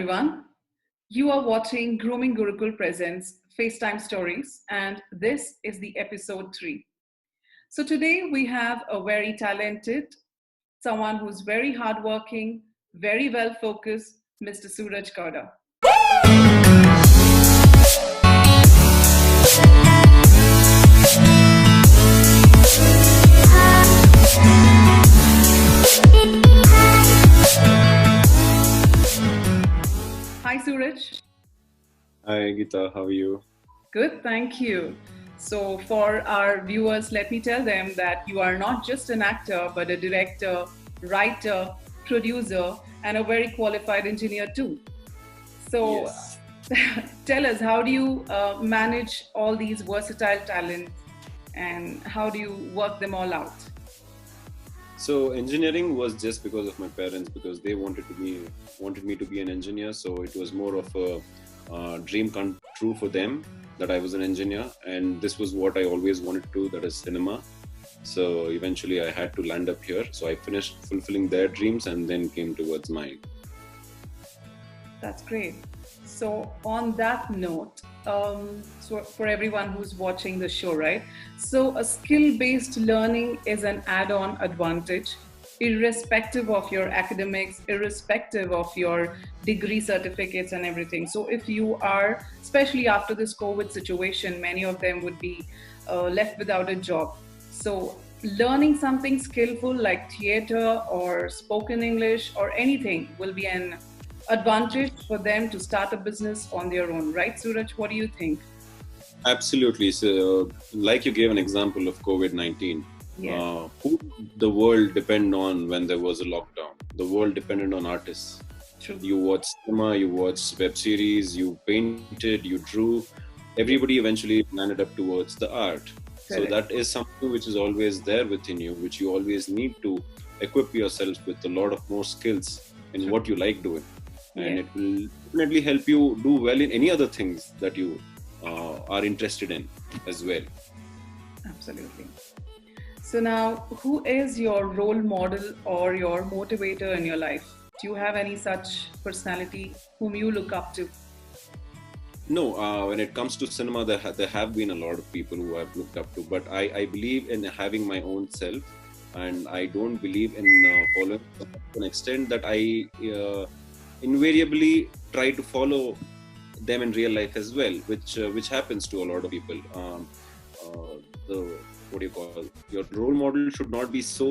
everyone. You are watching Grooming Gurukul Presents FaceTime Stories, and this is the episode 3. So, today we have a very talented, someone who's very hardworking, very well focused, Mr. Suraj Kauda. Hi, Suraj. Hi Gita, how are you? Good, thank you. So, for our viewers, let me tell them that you are not just an actor, but a director, writer, producer, and a very qualified engineer too. So, Yes. tell us, how do you manage all these versatile talents and how do you work them all out? So engineering was just because of my parents because they wanted me to be an engineer. So it was more of a dream come true for them that I was an engineer, and this was what I always wanted to do. That is cinema. So eventually I had to land up here. So I finished fulfilling their dreams and then came towards mine. That's great. So, on that note, so for everyone who's watching the show, right? So, a skill based learning is an add on advantage, irrespective of your academics, irrespective of your degree certificates and everything. So, if you are, especially after this COVID situation, many of them would be left without a job. So, learning something skillful like theater or spoken English or anything will be an advantage for them to start a business on their own, right, Suraj? What do you think? Absolutely. So, like you gave an example of COVID-19, Yeah, who the world depend on when there was a lockdown? The world depended on artists. true. You watch cinema, you watch web series, you painted, you drew. Everybody eventually landed up towards the art. So Correct. that is something which is always there within you, which you always need to equip yourself with a lot of more skills in True. what you like doing. And Yeah, it will definitely help you do well in any other things that you are interested in as well. absolutely. So now, who is your role model or your motivator in your life? Do you have any such personality whom you look up to? No, when it comes to cinema, there have been a lot of people who I've looked up to, but I believe in having my own self, and I don't believe in following to an extent that I invariably try to follow them in real life as well, which happens to a lot of people. The what do you call your role model should not be so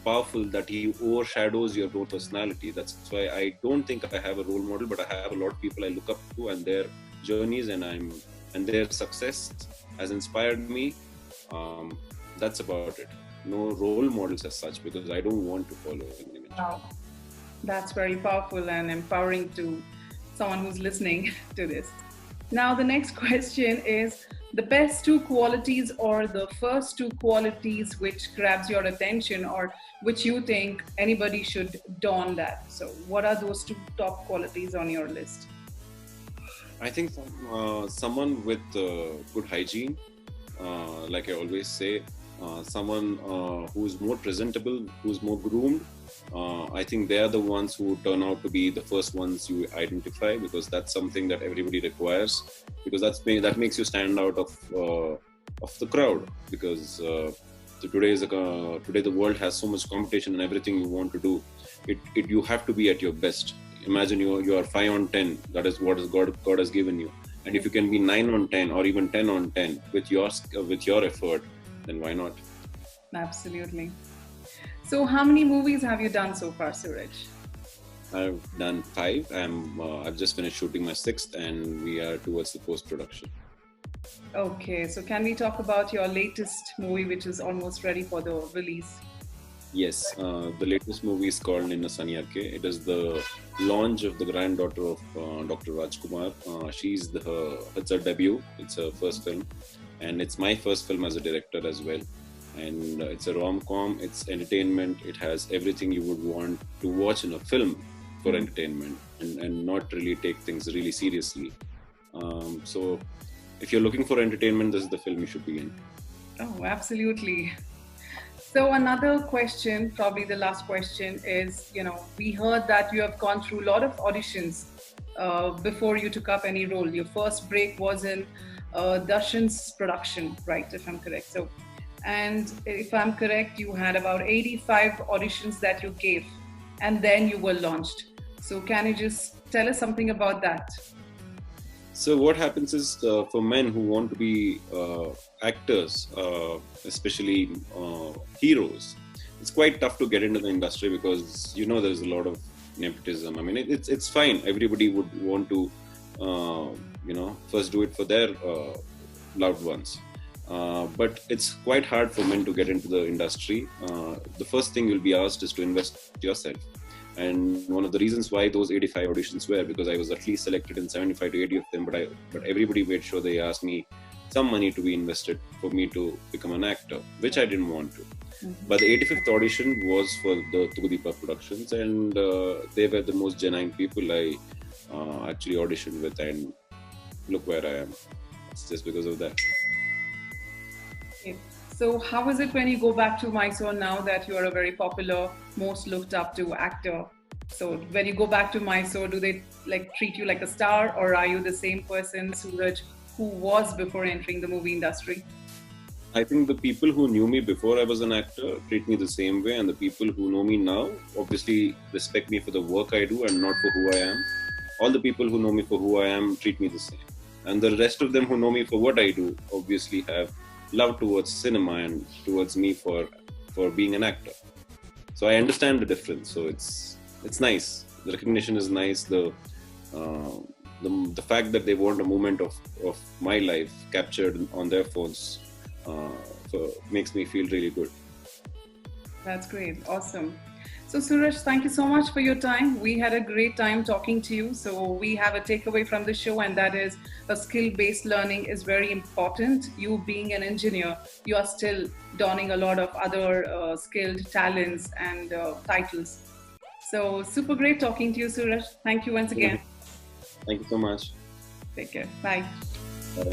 powerful that he overshadows your own personality. That's why I don't think I have a role model, but I have a lot of people I look up to and their journeys and their success has inspired me. That's about it. No role models as such because I don't want to follow anyone. Wow, that's very powerful and empowering to someone who's listening to this. Now, the next question is the best two qualities or the first two qualities which grabs your attention or which you think anybody should don that. So, what are those two top qualities on your list? I think someone with good hygiene, like I always say, someone who's more presentable, who's more groomed. I think they are the ones who turn out to be the first ones you identify because that's something that everybody requires. Because that makes you stand out of the crowd. Because today the world has so much competition and everything you want to do, you have to be at your best. Imagine you are 5 on 10. That is what God has given you. And if you can be 9 on 10 or even 10 on 10 with your effort, then why not? Absolutely. So, how many movies have you done so far, Suraj? I've done 5. I've just finished shooting my 6th, and we are towards the post production. Okay, so can we talk about your latest movie, which is almost ready for the release? Yes, the latest movie is called Ninna Saniyake. It is the launch of the granddaughter of Dr. Rajkumar. It's her debut. It's her first film, and it's my first film as a director as well. And it's a rom-com. It's entertainment. It has everything you would want to watch in a film for entertainment, and not really take things really seriously. So, if you're looking for entertainment, this is the film you should be in. Oh, absolutely. So another question, probably the last question is, we heard that you have gone through a lot of auditions before you took up any role. Your first break was in Darshan's production, right? If I'm correct. So, and if I'm correct, you had about 85 auditions that you gave, and then you were launched. So, can you just tell us something about that? So what happens is for men who want to be actors, especially heroes, it's quite tough to get into the industry because there's a lot of nepotism. I mean, it's fine. Everybody would want to first do it for their loved ones. But it's quite hard for men to get into the industry. The first thing you'll be asked is to invest yourself. And one of the reasons why those 85 auditions were because I was at least selected in 75 to 80 of them, but everybody made sure they asked me some money to be invested for me to become an actor, which I didn't want to. Mm-hmm. But the 85th audition was for the Tugudeepa Productions, and they were the most genuine people I actually auditioned with, and look where I am. It's just because of that. Okay. So how is it when you go back to Mysore now that you are a very popular, most looked up to actor? So when you go back to Mysore, do they treat you like a star, or are you the same person, Suraj, who was before entering the movie industry? I think the people who knew me before I was an actor treat me the same way, and the people who know me now obviously respect me for the work I do and not for who I am. All the people who know me for who I am treat me the same. And the rest of them who know me for what I do obviously have love towards cinema and towards me for being an actor. So I understand the difference. So it's nice. The recognition is nice. The fact that they want a moment of my life captured on their phones makes me feel really good. That's great. Awesome. So Suraj, thank you so much for your time. We had a great time talking to you. So we have a takeaway from the show, and that is a skill-based learning is very important. You being an engineer, you are still donning a lot of other skilled talents and titles. So super great talking to you, Suraj. Thank you once again. Thank you so much. Take care. Bye. Bye.